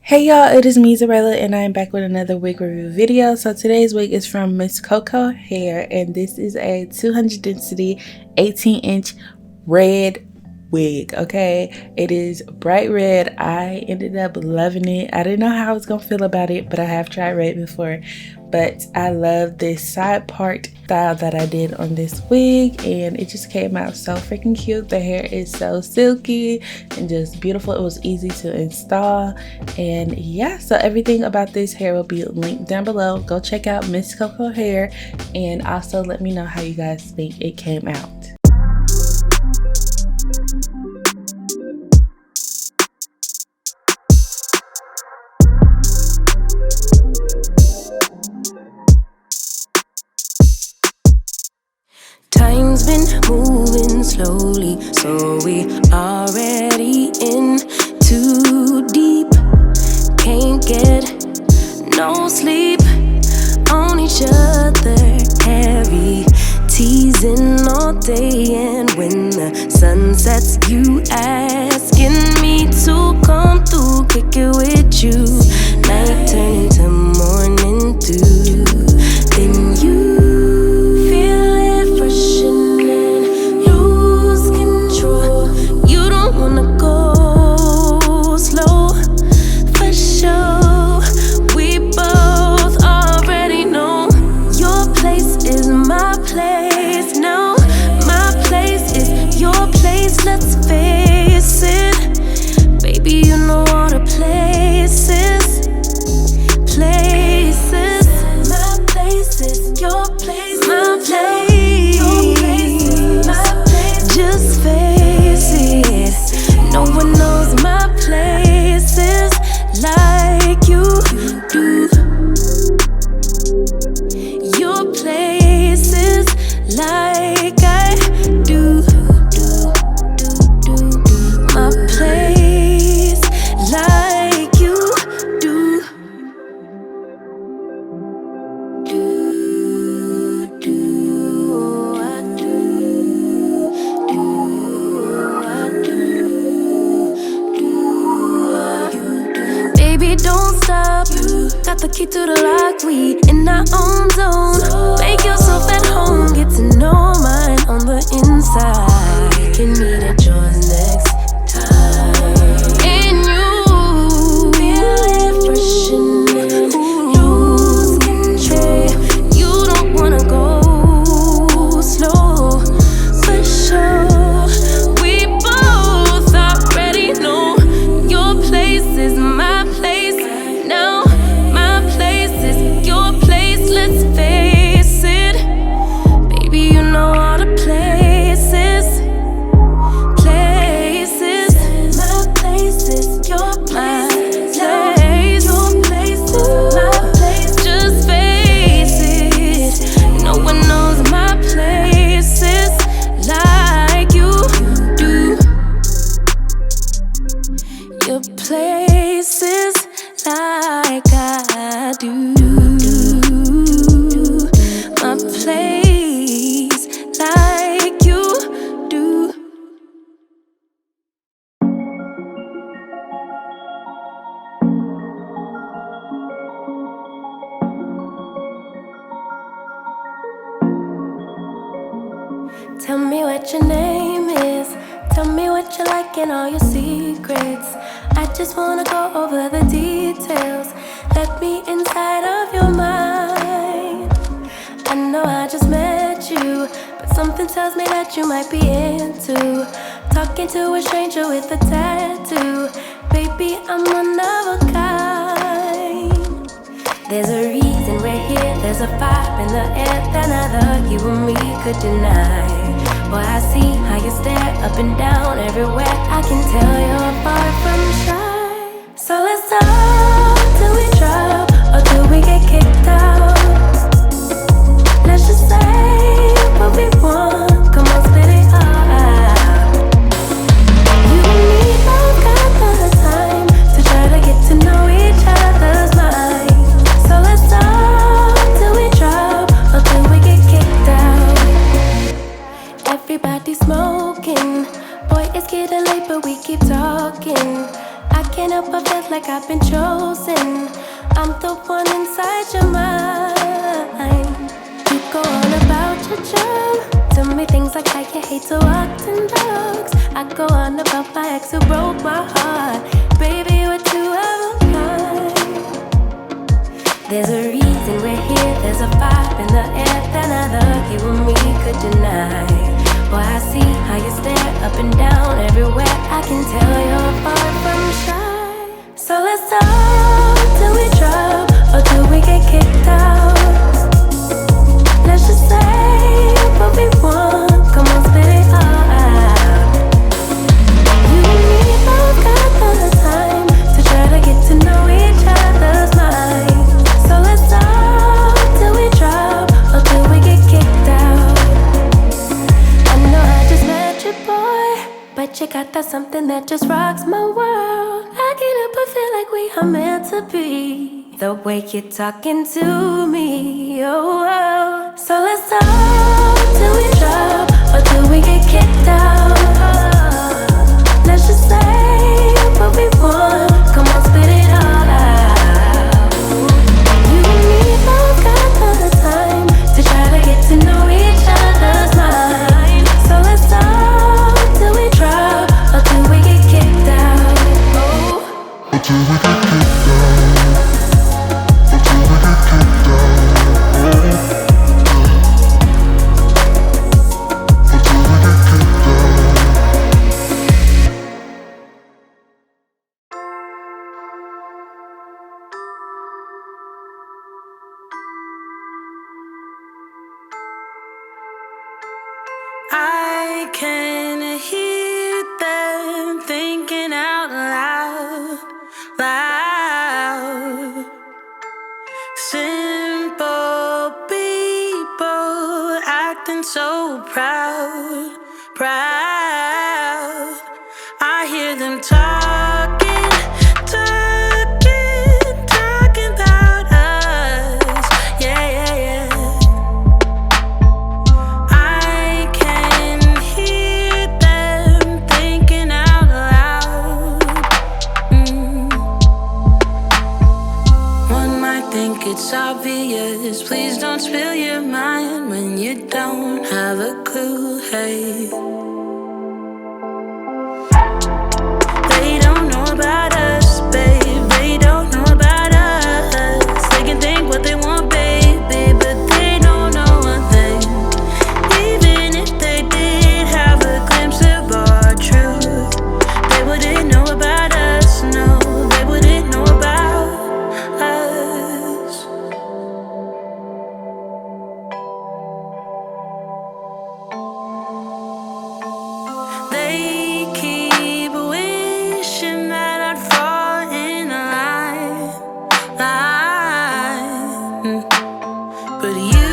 Hey y'all, it is me, Xureila, and I am back with another wig review video. So today's wig is from Mscoco hair, and this is a 200 density 18-inch red wig. Okay, it is bright red. I ended up loving it. I didn't know how I was gonna feel about it, but I have tried red before. But I love this side part style that I did on this wig, and it just came out so freaking cute. The hair is so silky and just beautiful. It was easy to install, and yeah, so everything about this hair will be linked down below. Go check out Mscoco hair, and also let me know how you guys think it came out. Time's been moving slowly, so we already in too deep. Can't get no sleep on each other, heavy teasing all day. And when the sun sets, you asking me to come through, kick it with you. Night turn into morning dew, then you don't stop. Got the key to the lock, we in our own zone. Make yourself at home, get to know mine on the inside. Can meet at yours next time. And you feel it freshening, lose control. You don't wanna go slow, for sure. We both already know your place is my place. Now my place is your place, let's face it. Baby, you know all the places. My place is your place. Your place is my place. Just face it. No one knows my places like you do. Your places like I do. My place like you do. Tell me what your name is. Tell me what you like and all your secrets. I just wanna go over the details. Let me inside of your mind. I know I just met you, but something tells me that you might be into talking to a stranger with a tattoo. Baby, I'm one of a kind. There's a reason we're here, there's a vibe in the air that neither you or me could deny. Boy, I see how you stare up and down everywhere. I can tell you're far from shy. So let's talk till we drop, or till we get kicked out. Let's just say what we want, come on, spit it out. You and me both got the time to try to get to know each other's minds. So let's talk till we drop, or till we get kicked out. Everybody smoking, Boy, it's getting late, but we keep talking. I can't help but feel like I've been chosen. I'm the one inside your mind. You go on about your job. Tell me things like how you hate to walk in dogs. I go on about my ex who broke my heart. Baby, we're too out of line. There's a reason we're here, there's a vibe in the air that neither you or me could deny. Boy, I see how you stare up and down everywhere. I can tell you're far from shy. So let's talk till we drop, or till we get kicked out. Let's just say what we want, come on, spit it all out. You and me both got the time to try to get to know each other's mind. So let's talk till we drop, or till we get kicked out. I know I just met you, boy, but you got that something that just rocks my world. I can't help but feel like we are meant to be. The way you're talking to me, oh, oh. So let's talk till we drop, or till we get kicked out. Let's just say what we want, come on, spit it all out. You and me both got the time to try to get to know each other's mind. So let's talk till we drop, or till we get kicked out. Oh. Until we get kicked out. Until we get kicked out. Until we get kicked out. I can hear them thinking out loud, loud. Simple people acting so proud, proud. I hear them talking, talking, talking about us. Yeah, yeah, yeah. I can hear them thinking out loud. One might think it's obvious. Please don't spill your mind when you don't have a clue. Hey, they don't know about us, babe. They don't know about us. They can think what they want, baby, but they don't know one thing. Even if they did have a glimpse of our truth, they wouldn't know about us. No, they wouldn't know about us. They keep wishing that I'd fall in line, line. But you